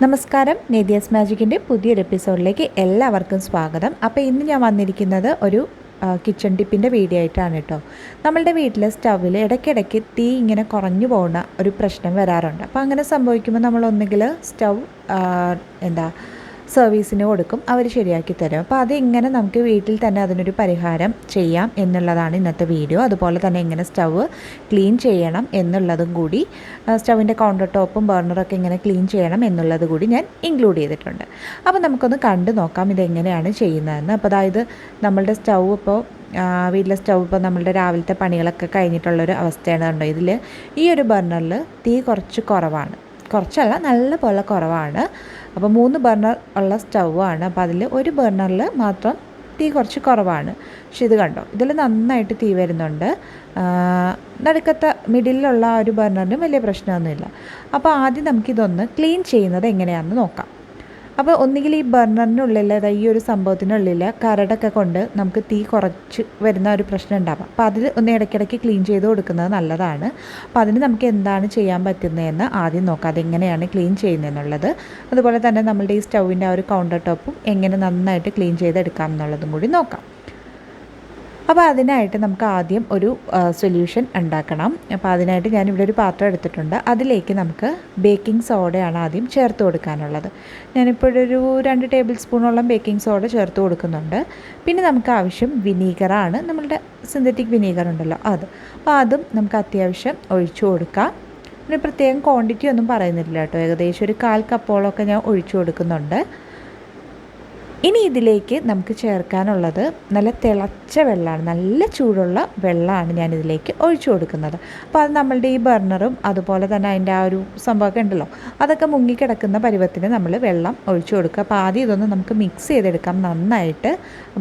നമസ്കാരം, നേഥിയാസ്മാജിക്കിൻ്റെ പുതിയൊരു എപ്പിസോഡിലേക്ക് എല്ലാവർക്കും സ്വാഗതം. അപ്പോൾ ഇന്ന് ഞാൻ വന്നിരിക്കുന്നത് ഒരു കിച്ചൺ ടിപ്പിൻ്റെ വീഡിയോ ആയിട്ടാണ് കേട്ടോ. നമ്മളുടെ വീട്ടിലെ സ്റ്റൗവിൽ ഇടയ്ക്കിടയ്ക്ക് തീ ഇങ്ങനെ കുറഞ്ഞു പോകുന്ന ഒരു പ്രശ്നം വരാറുണ്ട്. അപ്പോൾ അങ്ങനെ സംഭവിക്കുമ്പോൾ നമ്മൾ ഒന്നുകിൽ സ്റ്റൗ സർവീസിന് കൊടുക്കും, അവർ ശരിയാക്കി തരും. അപ്പോൾ അതെങ്ങനെ നമുക്ക് വീട്ടിൽ തന്നെ അതിനൊരു പരിഹാരം ചെയ്യാം എന്നുള്ളതാണ് ഇന്നത്തെ വീഡിയോ. അതുപോലെ തന്നെ എങ്ങനെ സ്റ്റൗവ് ക്ലീൻ ചെയ്യണം എന്നുള്ളതും കൂടി, സ്റ്റൗവിൻ്റെ കൗണ്ടർ ടോപ്പും ബർണറൊക്കെ എങ്ങനെ ക്ലീൻ ചെയ്യണം എന്നുള്ളത് കൂടി ഞാൻ ഇൻക്ലൂഡ് ചെയ്തിട്ടുണ്ട്. അപ്പോൾ നമുക്കൊന്ന് കണ്ടു നോക്കാം ഇതെങ്ങനെയാണ് ചെയ്യുന്നതെന്ന്. അപ്പോൾ അതായത് നമ്മളുടെ വീട്ടിലെ സ്റ്റൗ ഇപ്പോൾ നമ്മളുടെ രാവിലത്തെ പണികളൊക്കെ കഴിഞ്ഞിട്ടുള്ളൊരു അവസ്ഥയാണ് കണ്ടോ. ഇതിൽ ഈ ഒരു ബർണറിൽ തീ കുറച്ച് കുറവാണ്, കുറച്ചല്ല നല്ല പോലെ കുറവാണ്. അപ്പോൾ 3 ബർണർ ഉള്ള സ്റ്റൗവാണ്. അപ്പോൾ അതിൽ ഒരു ബർണറിൽ മാത്രം തീ കുറച്ച് കുറവാണ്. പക്ഷെ ഇത് കണ്ടോ, ഇതിൽ നന്നായിട്ട് തീ വരുന്നുണ്ട്. നടുക്കത്തെ മിഡിലുള്ള ആ ഒരു ബർണറിന് വലിയ പ്രശ്നമൊന്നുമില്ല. അപ്പോൾ ആദ്യം നമുക്കിതൊന്ന് ക്ലീൻ ചെയ്യുന്നത് എങ്ങനെയാണെന്ന് നോക്കാം. അപ്പോൾ ഒന്നുകിൽ ഈ ബർണറിനുള്ളിൽ, ഈ ഒരു സംഭവത്തിനുള്ളിൽ കരടൊക്കെ കൊണ്ട് നമുക്ക് തീ കുറച്ച് വരുന്ന ഒരു പ്രശ്നം ഉണ്ടാവാം. അപ്പോൾ അതിൽ ഒന്ന് ഇടയ്ക്കിടയ്ക്ക് ക്ലീൻ ചെയ്ത് കൊടുക്കുന്നത് നല്ലതാണ്. അപ്പോൾ അതിന് നമുക്ക് എന്താണ് ചെയ്യാൻ പറ്റുന്നതെന്ന് ആദ്യം നോക്കാം, അതെങ്ങനെയാണ് ക്ലീൻ ചെയ്യുന്നതെന്നുള്ളത്. അതുപോലെ തന്നെ നമ്മളുടെ ഈ സ്റ്റൗവിൻ്റെ ആ ഒരു കൗണ്ടർ ടോപ്പും എങ്ങനെ നന്നായിട്ട് ക്ലീൻ ചെയ്തെടുക്കാം എന്നുള്ളതും കൂടി നോക്കാം. അപ്പോൾ അതിനായിട്ട് നമുക്ക് ആദ്യം ഒരു സൊല്യൂഷൻ ഉണ്ടാക്കണം. അപ്പോൾ അതിനായിട്ട് ഞാനിവിടെ ഒരു പാത്രം എടുത്തിട്ടുണ്ട്. അതിലേക്ക് നമുക്ക് ബേക്കിംഗ് സോഡയാണ് ആദ്യം ചേർത്ത് കൊടുക്കാനുള്ളത്. ഞാനിപ്പോഴൊരു 2 ടേബിൾ സ്പൂണോളം ബേക്കിംഗ് സോഡ ചേർത്ത് കൊടുക്കുന്നുണ്ട്. പിന്നെ നമുക്ക് ആവശ്യം വിനീഗറാണ്, നമ്മളുടെ സിന്തറ്റിക് വിനീഗർ ഉണ്ടല്ലോ അത്. അപ്പോൾ അതും നമുക്ക് അത്യാവശ്യം ഒഴിച്ചു കൊടുക്കാം. പിന്നെ പ്രത്യേകം ക്വാണ്ടിറ്റി ഒന്നും പറയുന്നില്ല കേട്ടോ, ഏകദേശം ഒരു 1/4 കപ്പോളമൊക്കെ ഞാൻ ഒഴിച്ചു കൊടുക്കുന്നുണ്ട്. ഇനി ഇതിലേക്ക് നമുക്ക് ചേർക്കാനുള്ളത് നല്ല തിളച്ച വെള്ളമാണ്, നല്ല ചൂടുള്ള വെള്ളമാണ് ഞാനിതിലേക്ക് ഒഴിച്ചു കൊടുക്കുന്നത്. അപ്പോൾ അത് നമ്മളുടെ ഈ ബർണറും അതുപോലെ തന്നെ അതിൻ്റെ ആ ഒരു സംഭവമൊക്കെ ഉണ്ടല്ലോ, അതൊക്കെ മുങ്ങിക്കിടക്കുന്ന പരുവത്തിന് നമ്മൾ വെള്ളം ഒഴിച്ചു കൊടുക്കുക. അപ്പോൾ ആദ്യം ഇതൊന്ന് നമുക്ക് മിക്സ് ചെയ്തെടുക്കാം നന്നായിട്ട്,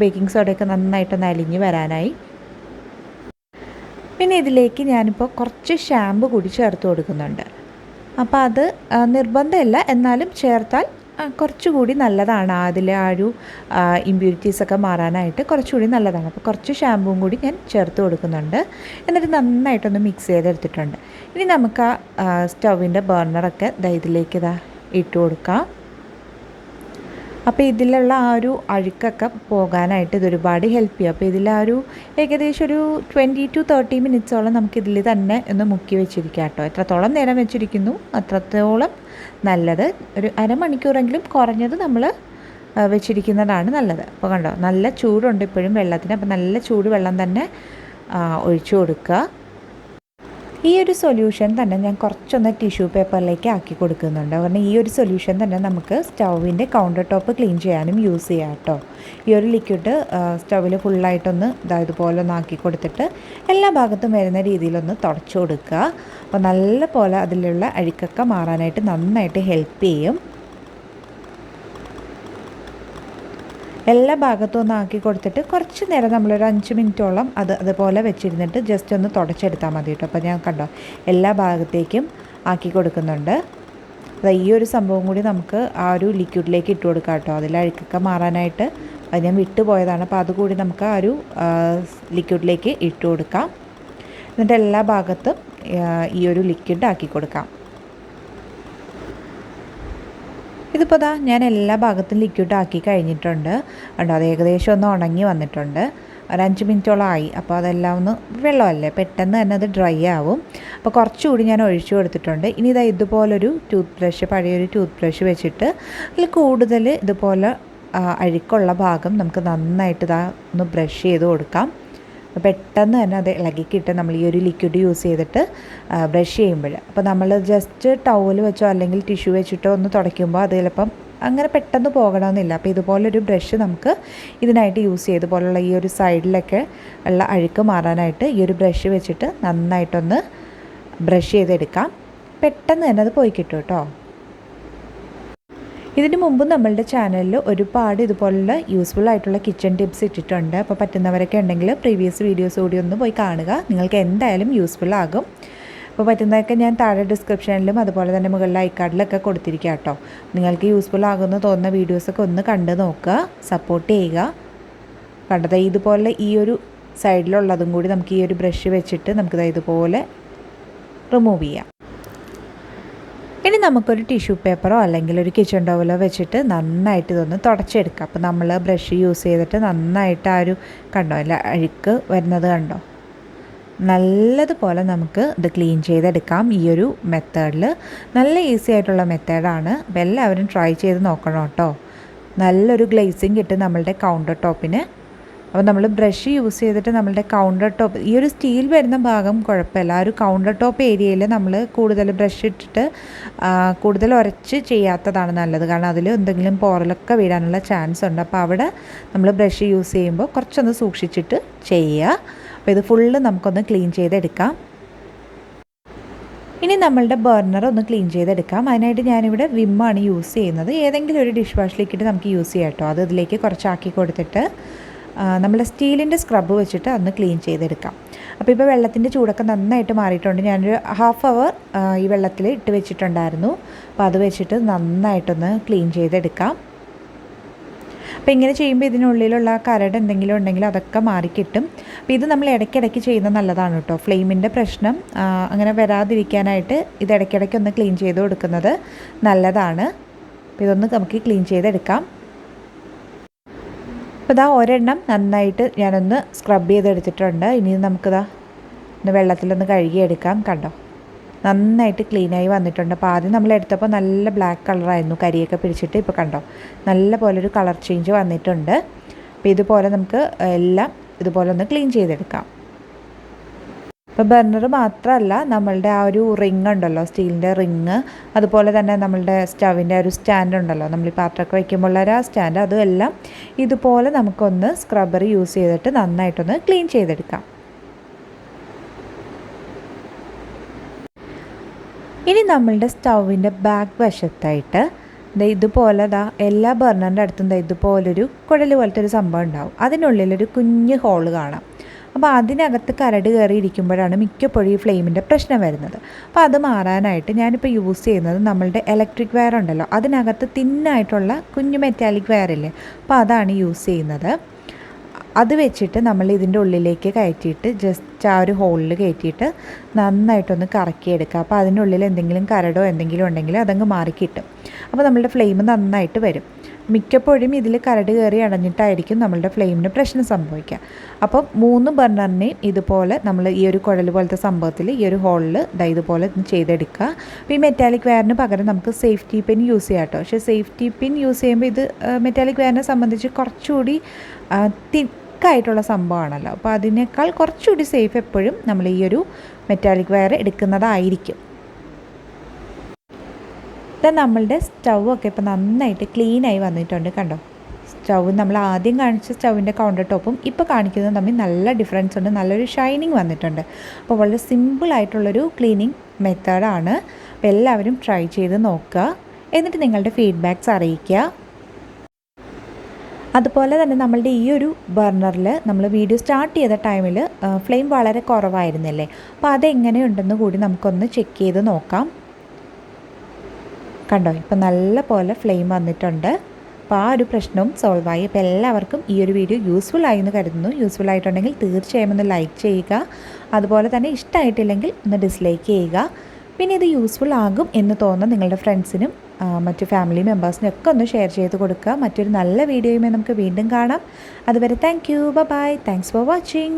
ബേക്കിംഗ് സോഡയൊക്കെ നന്നായിട്ടൊന്ന് അലിഞ്ഞ് വരാനായി. പിന്നെ ഇതിലേക്ക് ഞാനിപ്പോൾ കുറച്ച് ഷാമ്പു കൂടി ചേർത്ത് കൊടുക്കുന്നുണ്ട്. അപ്പോൾ അത് നിർബന്ധമില്ല, എന്നാലും ചേർത്താൽ കുറച്ചുകൂടി നല്ലതാണ്. അതിലെ ആ ഒരു ഇമ്പ്യൂരിറ്റീസൊക്കെ മാറാനായിട്ട് കുറച്ചുകൂടി നല്ലതാണ്. അപ്പോൾ കുറച്ച് ഷാമ്പുവും കൂടി ഞാൻ ചേർത്ത് കൊടുക്കുന്നുണ്ട്. എന്നിട്ട് നന്നായിട്ടൊന്ന് മിക്സ് ചെയ്തെടുത്തിട്ടുണ്ട്. ഇനി നമുക്ക് ആ സ്റ്റൗവിൻ്റെ ബർണറൊക്കെ ഇതിലേക്ക് ഇട്ട് കൊടുക്കാം. അപ്പോൾ ഇതിലുള്ള ആ ഒരു അഴുക്കൊക്കെ പോകാനായിട്ട് ഇതൊരുപാട് ഹെൽപ്പ് ചെയ്യും. അപ്പോൾ ഇതിൽ ആ ഒരു ഏകദേശം ഒരു 20 to 30 മിനിറ്റ്സോളം നമുക്കിതിൽ തന്നെ ഒന്ന് മുക്കി വെച്ചിരിക്കാം കേട്ടോ. എത്രത്തോളം നേരം വെച്ചിരിക്കുന്നു അത്രത്തോളം നല്ലത്. ഒരു അരമണിക്കൂറെങ്കിലും കുറഞ്ഞത് നമ്മൾ വെച്ചിരിക്കുന്നതാണ് നല്ലത്. അപ്പോൾ കണ്ടോ, നല്ല ചൂടുണ്ട് ഇപ്പോഴും വെള്ളത്തിന്. അപ്പോൾ നല്ല ചൂട് വെള്ളം തന്നെ ഒഴിച്ചു കൊടുക്കുക. ഈ ഒരു സൊല്യൂഷൻ തന്നെ ഞാൻ കുറച്ചൊന്ന് ടിഷ്യൂ പേപ്പറിലേക്ക് ആക്കി കൊടുക്കുന്നുണ്ട്. കാരണം ഈ ഒരു സൊല്യൂഷൻ തന്നെ നമുക്ക് സ്റ്റൗവിൻ്റെ കൗണ്ടർ ടോപ്പ് ക്ലീൻ ചെയ്യാനും യൂസ് ചെയ്യാം കേട്ടോ. ഈ ഒരു ലിക്വിഡ് സ്റ്റൗവിൽ ഫുള്ളായിട്ടൊന്ന് ഇതുപോലെ ഒന്ന് ആക്കി കൊടുത്തിട്ട് എല്ലാ ഭാഗത്തും വരുന്ന രീതിയിലൊന്ന് തുടച്ചു കൊടുക്കുക. അപ്പോൾ നല്ല പോലെ അതിലുള്ള അഴുക്കൊക്കെ മാറാനായിട്ട് നന്നായിട്ട് ഹെൽപ്പ് ചെയ്യും. എല്ലാ ഭാഗത്തും ഒന്ന് ആക്കി കൊടുത്തിട്ട് കുറച്ച് നേരം നമ്മളൊരു 5 മിനിറ്റോളം അതുപോലെ വെച്ചിരുന്നിട്ട് ജസ്റ്റ് ഒന്ന് തുടച്ചെടുത്താൽ മതി കേട്ടോ. അപ്പോൾ ഞാൻ കണ്ടോ എല്ലാ ഭാഗത്തേക്കും ആക്കി കൊടുക്കുന്നുണ്ട്. ഈ ഒരു സംഭവം കൂടി നമുക്ക് ആ ഒരു ലിക്വിഡിലേക്ക് ഇട്ട് കൊടുക്കാം കേട്ടോ, അതിൽ അഴുക്കൊക്കെ മാറാനായിട്ട്. അത് ഞാൻ വിട്ടുപോയതാണ്. അപ്പോൾ അതുകൂടി നമുക്ക് ആ ഒരു ലിക്വിഡിലേക്ക് ഇട്ട് കൊടുക്കാം. എന്നിട്ട് എല്ലാ ഭാഗത്തും ഈ ഒരു ലിക്വിഡ് ആക്കി കൊടുക്കാം. ഇതിപ്പോൾ ഞാൻ എല്ലാ ഭാഗത്തും ലിക്വിഡ് ആക്കി കഴിഞ്ഞിട്ടുണ്ട് കേട്ടോ. അത് ഏകദേശം ഒന്ന് ഉണങ്ങി വന്നിട്ടുണ്ട്, ഒരു 5 മിനിറ്റോളം ആയി. അപ്പോൾ അതെല്ലാം ഒന്ന് വെള്ളമല്ലേ, പെട്ടെന്ന് തന്നെ അത് ഡ്രൈ ആവും. അപ്പോൾ കുറച്ചുകൂടി ഞാൻ ഒഴിച്ചു കൊടുത്തിട്ടുണ്ട്. ഇനി ഇതുപോലൊരു പഴയൊരു ടൂത്ത് ബ്രഷ് വെച്ചിട്ട് അതിൽ കൂടുതൽ ഇതുപോലെ അഴുക്കുള്ള ഭാഗം നമുക്ക് നന്നായിട്ട് ഒന്ന് ബ്രഷ് ചെയ്ത് കൊടുക്കാം. പെട്ടെന്ന് തന്നെ അത് ഇളകിക്കിട്ട് നമ്മൾ ഈ ഒരു ലിക്വിഡ് യൂസ് ചെയ്തിട്ട് ബ്രഷ് ചെയ്യുമ്പോൾ, അപ്പോൾ നമ്മൾ ജസ്റ്റ് ടവൽ വെച്ചോ അല്ലെങ്കിൽ ടിഷ്യൂ വെച്ചിട്ടോ ഒന്ന് തുടയ്ക്കുമ്പോൾ അത് ചിലപ്പം അങ്ങനെ പെട്ടെന്ന് പോകണമെന്നില്ല. അപ്പോൾ ഇതുപോലൊരു ബ്രഷ് നമുക്ക് ഇതിനായിട്ട് യൂസ് ചെയ്ത് പോലുള്ള ഈ ഒരു സൈഡിലൊക്കെ ഉള്ള അഴുക്ക് മാറാനായിട്ട് ഈ ഒരു ബ്രഷ് വെച്ചിട്ട് നന്നായിട്ടൊന്ന് ബ്രഷ് ചെയ്തെടുക്കാം. പെട്ടെന്ന് തന്നെ അത് പോയി കിട്ടും കേട്ടോ. ഇതിന് മുമ്പ് നമ്മളുടെ ചാനലിൽ ഒരുപാട് ഇതുപോലുള്ള യൂസ്ഫുൾ ആയിട്ടുള്ള കിച്ചൺ ടിപ്സ് ഇട്ടിട്ടുണ്ട്. അപ്പോൾ പറ്റുന്നവരൊക്കെ ഉണ്ടെങ്കിൽ പ്രീവിയസ് വീഡിയോസ് കൂടി ഒന്ന് പോയി കാണുക, നിങ്ങൾക്ക് എന്തായാലും യൂസ്ഫുൾ ആകും. അപ്പോൾ പറ്റുന്നതൊക്കെ ഞാൻ താഴെ ഡിസ്ക്രിപ്ഷനിലും അതുപോലെ തന്നെ മുകളിൽ ഐക്കാർഡിലൊക്കെ കൊടുത്തിരിക്കുക കേട്ടോ. നിങ്ങൾക്ക് യൂസ്ഫുൾ ആകുമെന്ന് തോന്നുന്ന വീഡിയോസൊക്കെ ഒന്ന് കണ്ട് നോക്കുക, സപ്പോർട്ട് ചെയ്യുക. കണ്ടത് ഇതുപോലെ ഈ ഒരു സൈഡിലുള്ളതും കൂടി നമുക്ക് ഈ ഒരു ബ്രഷ് വെച്ചിട്ട് നമുക്കിത് ഇതുപോലെ റിമൂവ് ചെയ്യാം. ഇനി നമുക്കൊരു ടിഷ്യൂ പേപ്പറോ അല്ലെങ്കിൽ ഒരു കിച്ചൺ ടവലോ വെച്ചിട്ട് നന്നായിട്ട് ഇതൊന്ന് തുടച്ചെടുക്കാം. അപ്പോൾ നമ്മൾ ബ്രഷ് യൂസ് ചെയ്തിട്ട് നന്നായിട്ട് ആ ഒരു കണ്ടോ അല്ല അഴുക്ക് വരുന്നത് കണ്ടോ, നല്ലതുപോലെ നമുക്ക് ഇത് ക്ലീൻ ചെയ്തെടുക്കാം ഈ ഒരു മെത്തേഡിൽ. നല്ല ഈസി ആയിട്ടുള്ള മെത്തേഡാണ്. അപ്പോൾ എല്ലാവരും ട്രൈ ചെയ്ത് നോക്കണം കേട്ടോ. നല്ലൊരു ഗ്ലേസിങ് കിട്ടും നമ്മളുടെ കൗണ്ടർ ടോപ്പിന്. അപ്പോൾ നമ്മൾ ബ്രഷ് യൂസ് ചെയ്തിട്ട് നമ്മളുടെ കൗണ്ടർ ടോപ്പ്, ഈ ഒരു സ്റ്റീൽ വരുന്ന ഭാഗം കുഴപ്പമില്ല, ആ ഒരു കൗണ്ടർ ടോപ്പ് ഏരിയയിൽ നമ്മൾ കൂടുതൽ ബ്രഷ് ഇട്ടിട്ട് കൂടുതൽ ഉരച്ച് ചെയ്യാത്തതാണ് നല്ലത്. കാരണം അതിൽ എന്തെങ്കിലും പോറലൊക്കെ വീഴാനുള്ള ചാൻസ് ഉണ്ട്. അപ്പോൾ അവിടെ നമ്മൾ ബ്രഷ് യൂസ് ചെയ്യുമ്പോൾ കുറച്ചൊന്ന് സൂക്ഷിച്ചിട്ട് ചെയ്യുക. അപ്പോൾ ഇത് ഫുള്ള് നമുക്കൊന്ന് ക്ലീൻ ചെയ്തെടുക്കാം. ഇനി നമ്മളുടെ ബർണർ ഒന്ന് ക്ലീൻ ചെയ്തെടുക്കാം. അതിനായിട്ട് ഞാനിവിടെ വിമ്മാണ് യൂസ് ചെയ്യുന്നത്. ഏതെങ്കിലും ഒരു ഡിഷ് വാഷ് ലിക്വിഡ് നമുക്ക് യൂസ് ചെയ്യാം കേട്ടോ. അത് ഇതിലേക്ക് കുറച്ചാക്കി കൊടുത്തിട്ട് നമ്മുടെ സ്റ്റീലിൻ്റെ സ്ക്രബ് വെച്ചിട്ട് അന്ന് ക്ലീൻ ചെയ്തെടുക്കാം. അപ്പോൾ ഇപ്പോൾ വെള്ളത്തിൻ്റെ ചൂടൊക്കെ നന്നായിട്ട് മാറിയിട്ടുണ്ട്. ഞാനൊരു ഹാഫ് അവർ ഈ വെള്ളത്തിൽ ഇട്ട് വെച്ചിട്ടുണ്ടായിരുന്നു. അപ്പോൾ അത് വെച്ചിട്ട് നന്നായിട്ടൊന്ന് ക്ലീൻ ചെയ്തെടുക്കാം. അപ്പോൾ ഇങ്ങനെ ചെയ്യുമ്പോൾ ഇതിനുള്ളിലുള്ള കരട് എന്തെങ്കിലും ഉണ്ടെങ്കിൽ അതൊക്കെ മാറിക്കിട്ടും. അപ്പോൾ ഇത് നമ്മൾ ഇടയ്ക്കിടയ്ക്ക് ചെയ്യുന്നത് നല്ലതാണ് കേട്ടോ. ഫ്ലെയിമിൻ്റെ പ്രശ്നം അങ്ങനെ വരാതിരിക്കാനായിട്ട് ഇത് ഇടയ്ക്കിടയ്ക്ക് ഒന്ന് ക്ലീൻ ചെയ്ത് കൊടുക്കുന്നത് നല്ലതാണ്. അപ്പോൾ ഇതൊന്ന് നമുക്ക് ക്ലീൻ ചെയ്തെടുക്കാം. അപ്പോൾ ഇതാ ഒരെണ്ണം നന്നായിട്ട് ഞാനൊന്ന് സ്ക്രബ് ചെയ്തെടുത്തിട്ടുണ്ട്. ഇനി നമുക്കിതാ ഒന്ന് വെള്ളത്തിലൊന്ന് കഴുകിയെടുക്കാം. കണ്ടോ നന്നായിട്ട് ക്ലീനായി വന്നിട്ടുണ്ട്. അപ്പോൾ ആദ്യം നമ്മൾ എടുത്തപ്പോൾ നല്ല ബ്ലാക്ക് കളറായിരുന്നു, കരിയൊക്കെ പിടിച്ചിട്ട്. ഇപ്പോൾ കണ്ടോ നല്ല പോലെ ഒരു കളർ ചേഞ്ച് വന്നിട്ടുണ്ട്. അപ്പോൾ ഇതുപോലെ നമുക്ക് എല്ലാം ഇതുപോലെ ഒന്ന് ക്ലീൻ ചെയ്തെടുക്കാം. അപ്പോൾ ബർണർ മാത്രമല്ല, നമ്മളുടെ ആ ഒരു റിങ് ഉണ്ടല്ലോ, സ്റ്റീലിൻ്റെ റിങ്, അതുപോലെ തന്നെ നമ്മളുടെ സ്റ്റവിൻ്റെ ഒരു സ്റ്റാൻഡ് ഉണ്ടല്ലോ, നമ്മൾ ഈ പാത്രമൊക്കെ വയ്ക്കുമ്പോൾ ആ സ്റ്റാൻഡ്, അതുമെല്ലാം ഇതുപോലെ നമുക്കൊന്ന് സ്ക്രബ്ബർ യൂസ് ചെയ്തിട്ട് നന്നായിട്ടൊന്ന് ക്ലീൻ ചെയ്തെടുക്കാം. ഇനി നമ്മളുടെ സ്റ്റൗവിൻ്റെ ബാക്ക് വശത്തായിട്ട് ഇതുപോലെ എല്ലാ ബർണറിൻ്റെ അടുത്തും ഇതുപോലൊരു കുഴൽ പോലത്തെ ഒരു സംഭവം ഉണ്ടാവും. അതിനുള്ളിലൊരു കുഞ്ഞ് ഹോള് കാണാം. അപ്പോൾ അതിനകത്ത് കരട് കയറിയിരിക്കുമ്പോഴാണ് മിക്കപ്പോഴും ഈ ഫ്ലെയിമിൻ്റെ പ്രശ്നം വരുന്നത്. അപ്പോൾ അത് മാറാനായിട്ട് ഞാനിപ്പോൾ യൂസ് ചെയ്യുന്നത് നമ്മളുടെ ഇലക്ട്രിക് വയർ ഉണ്ടല്ലോ, അതിനകത്ത് തിന്നായിട്ടുള്ള കുഞ്ഞു മെറ്റാലിക് വയറില്ലേ, അപ്പോൾ അതാണ് യൂസ് ചെയ്യുന്നത്. അത് വെച്ചിട്ട് നമ്മൾ ഇതിൻ്റെ ഉള്ളിലേക്ക് കയറ്റിയിട്ട് ജസ്റ്റ് ആ ഒരു ഹോളിൽ കയറ്റിയിട്ട് നന്നായിട്ടൊന്ന് കറക്കിയെടുക്കുക. അപ്പോൾ അതിൻ്റെ ഉള്ളിൽ എന്തെങ്കിലും കരടോ എന്തെങ്കിലും ഉണ്ടെങ്കിൽ അതങ്ങ് മാറിക്കിട്ടും. അപ്പോൾ നമ്മളുടെ ഫ്ലെയിം നന്നായിട്ട് വരും. മിക്കപ്പോഴും ഇതിൽ കരട് കയറി അടഞ്ഞിട്ടായിരിക്കും നമ്മളുടെ ഫ്ലെയിമിന് പ്രശ്നം സംഭവിക്കുക. അപ്പം 3 ബർണറിനെയും ഇതുപോലെ നമ്മൾ ഈ ഒരു കുഴൽ പോലത്തെ സംഭവത്തിൽ ഈ ഒരു ഹോളിൽ ഇതുപോലെ ചെയ്തെടുക്കുക. അപ്പോൾ ഈ മെറ്റാലിക് വയറിന് പകരം നമുക്ക് സേഫ്റ്റി പിൻ യൂസ് ചെയ്യാം കേട്ടോ. പക്ഷേ സേഫ്റ്റി പിൻ യൂസ് ചെയ്യുമ്പോൾ ഇത് മെറ്റാലിക് വയറിനെ സംബന്ധിച്ച് കുറച്ചുകൂടി തിക്കായിട്ടുള്ള സംഭവമാണല്ലോ. അപ്പോൾ അതിനേക്കാൾ കുറച്ചുകൂടി സേഫ് എപ്പോഴും നമ്മൾ ഈ ഒരു മെറ്റാലിക് വയർ എടുക്കുന്നതായിരിക്കും. നമ്മളുടെ സ്റ്റൗവൊക്കെ ഇപ്പോൾ നന്നായിട്ട് ക്ലീനായി വന്നിട്ടുണ്ട്. കണ്ടോ, സ്റ്റൗവ് നമ്മൾ ആദ്യം കാണിച്ച സ്റ്റൗവിൻ്റെ കൗണ്ടർ ടോപ്പും ഇപ്പോൾ കാണിക്കുന്നത് തമ്മിൽ നല്ല ഡിഫറൻസ് ഉണ്ട്. നല്ലൊരു ഷൈനിങ് വന്നിട്ടുണ്ട്. അപ്പോൾ വളരെ സിമ്പിളായിട്ടുള്ളൊരു ക്ലീനിങ് മെത്തേഡാണ്. അപ്പോൾ എല്ലാവരും ട്രൈ ചെയ്ത് നോക്കുക. എന്നിട്ട് നിങ്ങളുടെ ഫീഡ്ബാക്ക്സ് അറിയിക്കുക. അതുപോലെ തന്നെ നമ്മളുടെ ഈ ഒരു ബർണറിൽ നമ്മൾ വീഡിയോ സ്റ്റാർട്ട് ചെയ്ത ടൈമിൽ ഫ്ലെയിം വളരെ കുറവായിരുന്നില്ലേ, അപ്പോൾ അതെങ്ങനെയുണ്ടെന്ന് കൂടി നമുക്കൊന്ന് ചെക്ക് ചെയ്ത് നോക്കാം. കണ്ടോ, ഇപ്പോൾ നല്ല പോലെ ഫ്ലെയിം വന്നിട്ടുണ്ട്. അപ്പോൾ ആ ഒരു പ്രശ്നവും സോൾവായി. അപ്പോൾ എല്ലാവർക്കും ഈ ഒരു വീഡിയോ യൂസ്ഫുൾ ആയി എന്ന് കരുതുന്നു. യൂസ്ഫുൾ ആയിട്ടുണ്ടെങ്കിൽ തീർച്ചയായും ഒന്ന് ലൈക്ക് ചെയ്യുക. അതുപോലെ തന്നെ ഇഷ്ടമായിട്ടില്ലെങ്കിൽ ഒന്ന് ഡിസ്ലൈക്ക് ചെയ്യുക. പിന്നെ ഇത് യൂസ്ഫുൾ ആകും എന്ന് തോന്നുന്ന നിങ്ങളുടെ ഫ്രണ്ട്സിനും മറ്റു ഫാമിലി മെമ്പേഴ്സിനും ഒക്കെ ഒന്ന് ഷെയർ ചെയ്ത് കൊടുക്കുക. മറ്റൊരു നല്ല വീഡിയോയുമായി നമുക്ക് വീണ്ടും കാണാം. അതുവരെ thank you, bye, thanks for watching.